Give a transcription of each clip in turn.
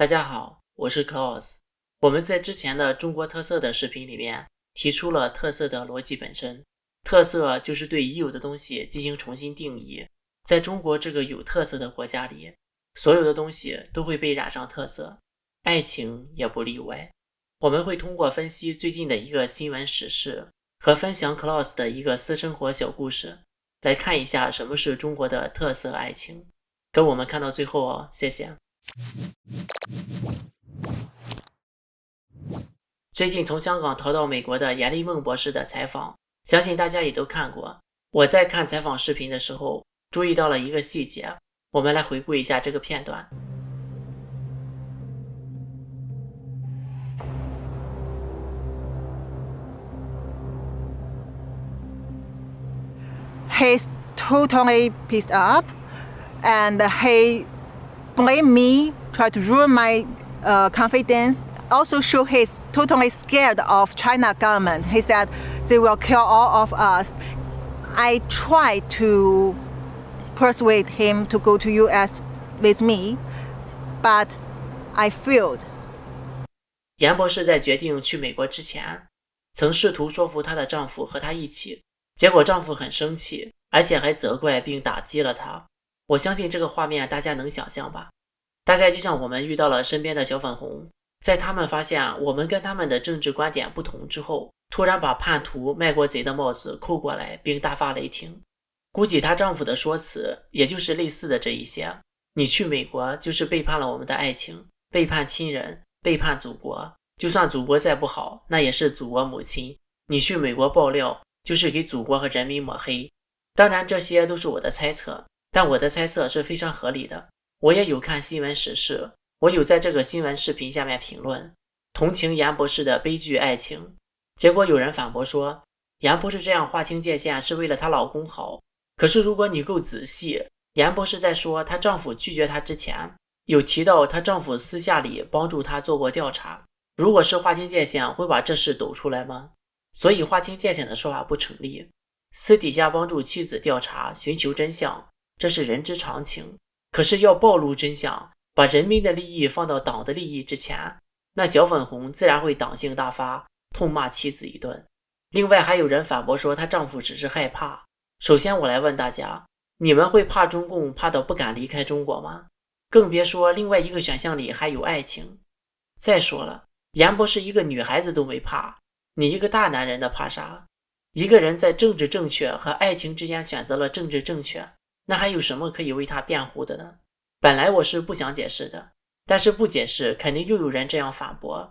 大家好，我是 Klaus。我们在之前的中国特色的视频里面提出了特色的逻辑本身。特色就是对已有的东西进行重新定义。在中国这个有特色的国家里，所有的东西都会被染上特色，爱情也不例外。我们会通过分析最近的一个新闻时事和分享 Klaus 的一个私生活小故事，来看一下什么是中国的特色爱情。跟我们看到最后哦，谢谢。最近从香港逃到美国的严立梦博士的采访，相信大家也都看过。我在看采访视频的时候，注意到了一个细节，我们来回顾一下这个片段。He's totally pissed up, and he blamed me, tried to ruin my confidence. Also show he's totally scared of China government. He said they will kill all of us. I tried to persuade him to go to US with me, but I failed. 严博士在决定去美国之前，曾试图说服她的丈夫和她一起，结果丈夫很生气，而且还责怪并打击了她。我相信这个画面大家能想象吧？大概就像我们遇到了身边的小粉红，在他们发现我们跟他们的政治观点不同之后，突然把叛徒卖国贼的帽子扣过来并大发雷霆。估计她丈夫的说辞也就是类似的这一些，你去美国就是背叛了我们的爱情，背叛亲人，背叛祖国，就算祖国再不好，那也是祖国母亲，你去美国爆料就是给祖国和人民抹黑。当然这些都是我的猜测，但我的猜测是非常合理的。我也有看新闻时事，我有在这个新闻视频下面评论，同情严博士的悲剧爱情。结果有人反驳说，严博士这样划清界限是为了她老公好。可是如果你够仔细，严博士在说她丈夫拒绝她之前，有提到她丈夫私下里帮助她做过调查。如果是划清界限，会把这事抖出来吗？所以划清界限的说法不成立。私底下帮助妻子调查，寻求真相，这是人之常情。可是要暴露真相，把人民的利益放到党的利益之前，那小粉红自然会党性大发，痛骂妻子一顿。另外还有人反驳说她丈夫只是害怕。首先我来问大家，你们会怕中共怕到不敢离开中国吗？更别说另外一个选项里还有爱情。再说了，严博士一个女孩子都没怕，你一个大男人的怕啥？一个人在政治正确和爱情之间选择了政治正确，那还有什么可以为他辩护的呢？本来我是不想解释的，但是不解释肯定又有人这样反驳。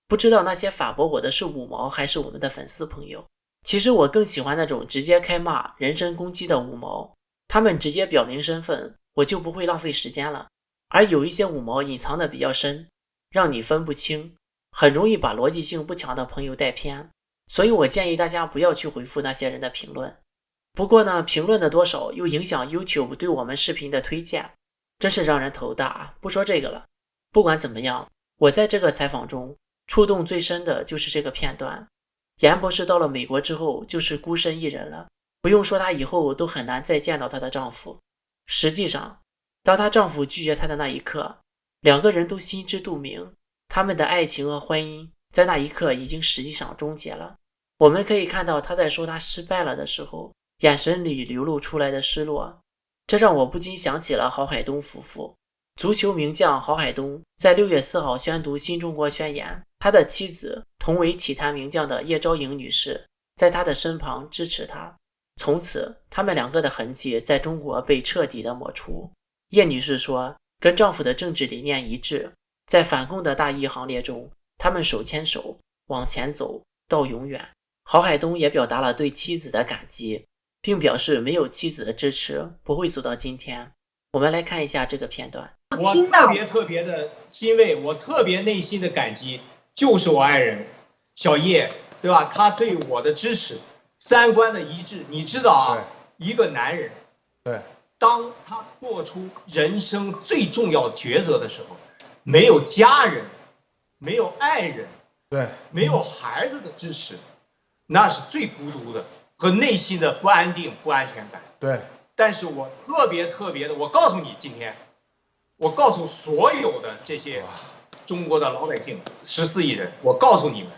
不知道那些反驳我的是五毛还是我们的粉丝朋友。其实我更喜欢那种直接开骂人身攻击的五毛，他们直接表明身份，我就不会浪费时间了。而有一些五毛隐藏的比较深，让你分不清，很容易把逻辑性不强的朋友带偏。所以我建议大家不要去回复那些人的评论。不过呢，评论的多少又影响 YouTube 对我们视频的推荐，真是让人头大。不说这个了，不管怎么样，我在这个采访中触动最深的就是这个片段。严博士到了美国之后就是孤身一人了，不用说她以后都很难再见到她的丈夫。实际上，当她丈夫拒绝她的那一刻，两个人都心知肚明，他们的爱情和婚姻在那一刻已经实际上终结了。我们可以看到她在说她失败了的时候，眼神里流露出来的失落，这让我不禁想起了郝海东夫妇。足球名将郝海东在6月4号宣读新中国宣言，他的妻子同为体坛名将的叶昭莹女士在他的身旁支持他。从此他们两个的痕迹在中国被彻底的抹除。叶女士说，跟丈夫的政治理念一致，在反共的大义行列中，他们手牵手往前走到永远。郝海东也表达了对妻子的感激，并表示没有妻子的支持不会走到今天。我们来看一下这个片段。我特别的欣慰，我特别内心的感激，就是我爱人小叶，对吧？他对我的支持，三观的一致。你知道啊，一个男人，对，当他做出人生最重要抉择的时候，没有家人，没有爱人，对，没有孩子的支持，那是最孤独的和内心的不安定、不安全感。对。但是我特别的，我告诉你，今天，我告诉所有的这些中国的老百姓14亿人，我告诉你们，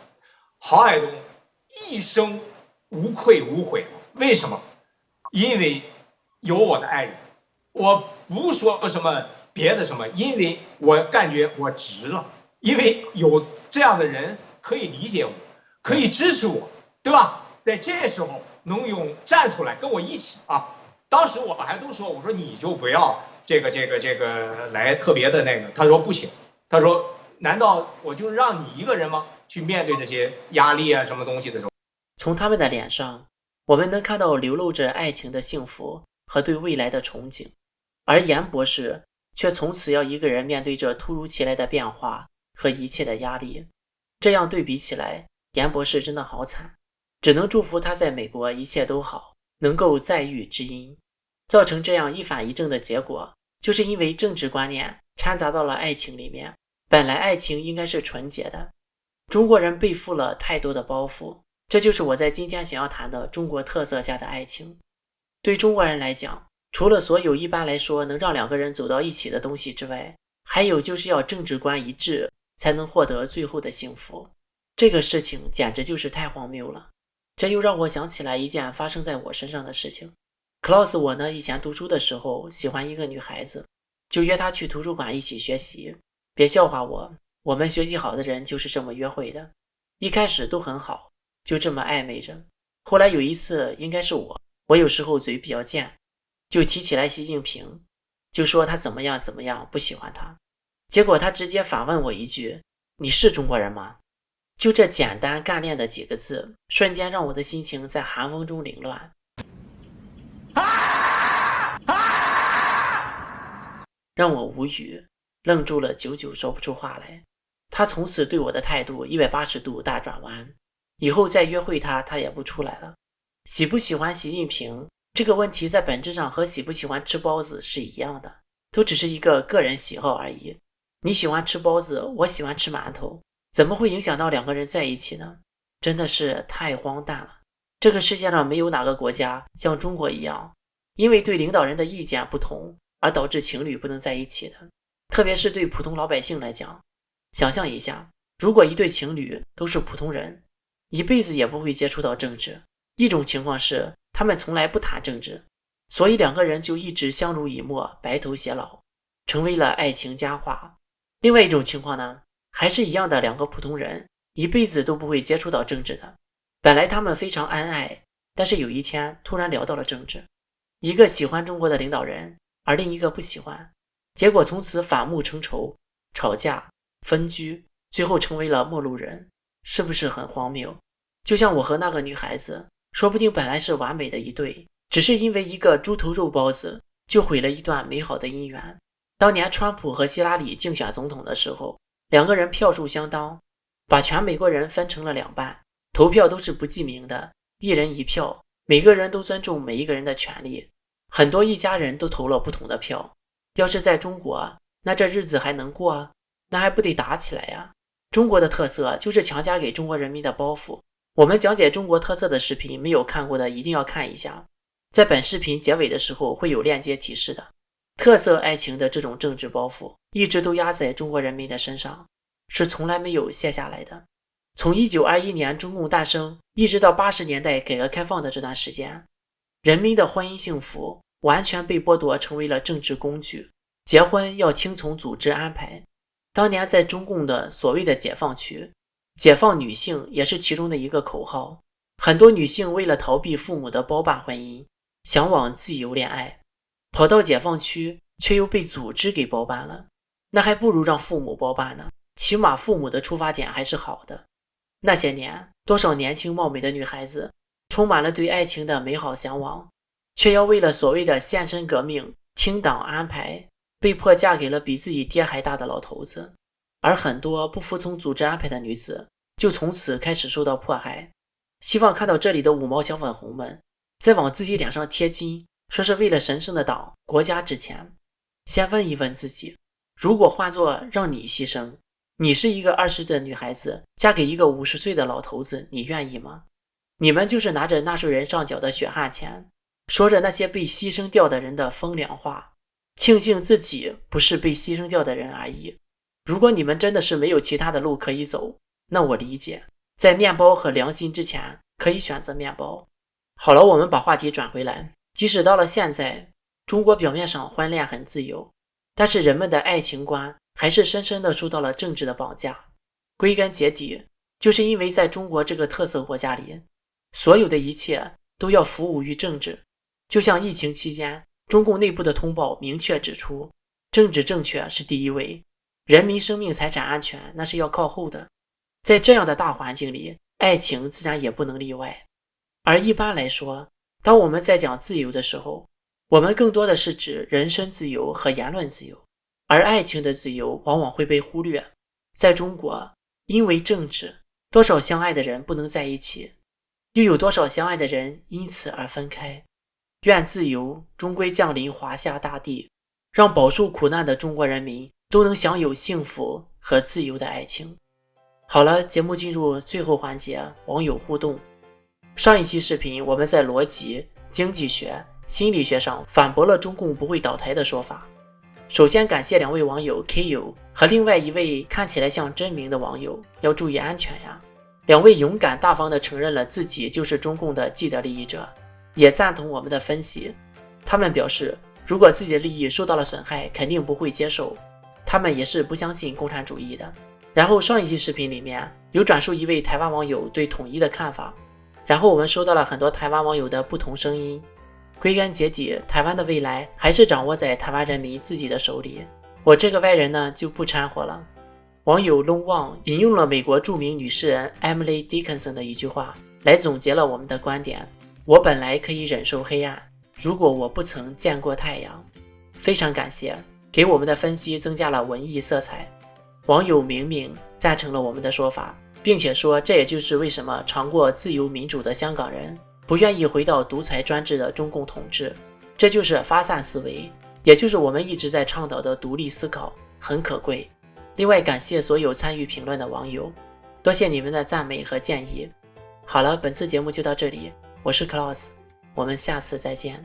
郝海东一生无愧无悔。为什么？因为有我的爱人。我不说什么别的什么，因为我感觉我值了，因为有这样的人可以理解我，可以支持我，对吧？在这时候能勇站出来跟我一起啊！当时我还都说，我说你就不要这个来特别的那个。他说不行，他说难道我就让你一个人吗？去面对这些压力啊什么东西的时候，从他们的脸上，我们能看到流露着爱情的幸福和对未来的憧憬，而严博士却从此要一个人面对着突如其来的变化和一切的压力。这样对比起来，严博士真的好惨，只能祝福他在美国一切都好，能够再遇知音。造成这样一反一正的结果，就是因为政治观念掺杂到了爱情里面。本来爱情应该是纯洁的，中国人背负了太多的包袱，这就是我在今天想要谈的中国特色下的爱情。对中国人来讲，除了所有一般来说能让两个人走到一起的东西之外，还有就是要政治观一致才能获得最后的幸福。这个事情简直就是太荒谬了。这又让我想起来一件发生在我身上的事情。Klaus 我呢，以前读书的时候喜欢一个女孩子，就约她去图书馆一起学习。别笑话我，我们学习好的人就是这么约会的。一开始都很好，就这么暧昧着。后来有一次，应该是我有时候嘴比较贱，就提起来习近平，就说他怎么样怎么样，不喜欢他。结果他直接反问我一句：你是中国人吗？就这简单干练的几个字，瞬间让我的心情在寒风中凌乱，让我无语，愣住了，久久说不出话来。他从此对我的态度180度大转弯，以后再约会他也不出来了。喜不喜欢习近平这个问题在本质上和喜不喜欢吃包子是一样的，都只是一个个人喜好而已。你喜欢吃包子，我喜欢吃馒头，怎么会影响到两个人在一起呢？真的是太荒诞了。这个世界上没有哪个国家像中国一样，因为对领导人的意见不同而导致情侣不能在一起的。特别是对普通老百姓来讲，想象一下，如果一对情侣都是普通人，一辈子也不会接触到政治。一种情况是他们从来不谈政治，所以两个人就一直相濡以沫，白头偕老，成为了爱情佳话。另外一种情况呢，还是一样的，两个普通人一辈子都不会接触到政治的。本来他们非常恩爱，但是有一天突然聊到了政治，一个喜欢中国的领导人，而另一个不喜欢，结果从此反目成仇，吵架分居，最后成为了陌路人。是不是很荒谬？就像我和那个女孩子，说不定本来是完美的一对，只是因为一个猪头肉包子就毁了一段美好的姻缘。当年川普和希拉里竞选总统的时候，两个人票数相当，把全美国人分成了两半，投票都是不记名的，一人一票，每个人都尊重每一个人的权利。很多一家人都投了不同的票。要是在中国，那这日子还能过啊？那还不得打起来呀？中国的特色就是强加给中国人民的包袱。我们讲解中国特色的视频，没有看过的一定要看一下，在本视频结尾的时候会有链接提示的。特色爱情的这种政治包袱一直都压在中国人民的身上，是从来没有卸下来的。从1921年中共诞生一直到80年代改革开放的这段时间，人民的婚姻幸福完全被剥夺，成为了政治工具。结婚要听从组织安排。当年在中共的所谓的解放区，解放女性也是其中的一个口号。很多女性为了逃避父母的包办婚姻，向往自由恋爱，跑到解放区却又被组织给包办了。那还不如让父母包办呢，起码父母的出发点还是好的。那些年，多少年轻貌美的女孩子充满了对爱情的美好向往，却要为了所谓的献身革命、听党安排，被迫嫁给了比自己爹还大的老头子。而很多不服从组织安排的女子就从此开始受到迫害。希望看到这里的五毛小粉红们在往自己脸上贴金，说是为了神圣的党国家之前，先问一问自己，如果换作让你牺牲，你是一个20岁的女孩子嫁给一个50岁的老头子，你愿意吗？你们就是拿着纳税人上缴的血汗钱，说着那些被牺牲掉的人的风凉话，庆幸自己不是被牺牲掉的人而已。如果你们真的是没有其他的路可以走，那我理解，在面包和良心之前，可以选择面包。好了，我们把话题转回来，即使到了现在，中国表面上婚恋很自由，但是人们的爱情观还是深深地受到了政治的绑架。归根结底，就是因为在中国这个特色国家里，所有的一切都要服务于政治。就像疫情期间，中共内部的通报明确指出，政治正确是第一位，人民生命财产安全那是要靠后的。在这样的大环境里，爱情自然也不能例外。而一般来说，当我们在讲自由的时候，我们更多的是指人身自由和言论自由，而爱情的自由往往会被忽略。在中国，因为政治，多少相爱的人不能在一起，又有多少相爱的人因此而分开。愿自由终归降临华夏大地，让饱受苦难的中国人民都能享有幸福和自由的爱情。好了，节目进入最后环节，网友互动。上一期视频我们在逻辑、经济学、心理学上反驳了中共不会倒台的说法。首先感谢两位网友 KU 和另外一位看起来像真名的网友，要注意安全呀。两位勇敢大方地承认了自己就是中共的既得利益者，也赞同我们的分析。他们表示，如果自己的利益受到了损害，肯定不会接受。他们也是不相信共产主义的。然后上一期视频里面有转述一位台湾网友对统一的看法，然后我们收到了很多台湾网友的不同声音。归根结底，台湾的未来还是掌握在台湾人民自己的手里。我这个外人呢就不掺和了。网友 Long Wang 引用了美国著名女诗人 Emily Dickinson 的一句话来总结了我们的观点：我本来可以忍受黑暗，如果我不曾见过太阳。非常感谢，给我们的分析增加了文艺色彩。网友明明赞成了我们的说法，并且说这也就是为什么尝过自由民主的香港人不愿意回到独裁专制的中共统治，这就是发散思维，也就是我们一直在倡导的独立思考，很可贵。另外感谢所有参与评论的网友，多谢你们的赞美和建议。好了，本次节目就到这里，我是 Klaus， 我们下次再见。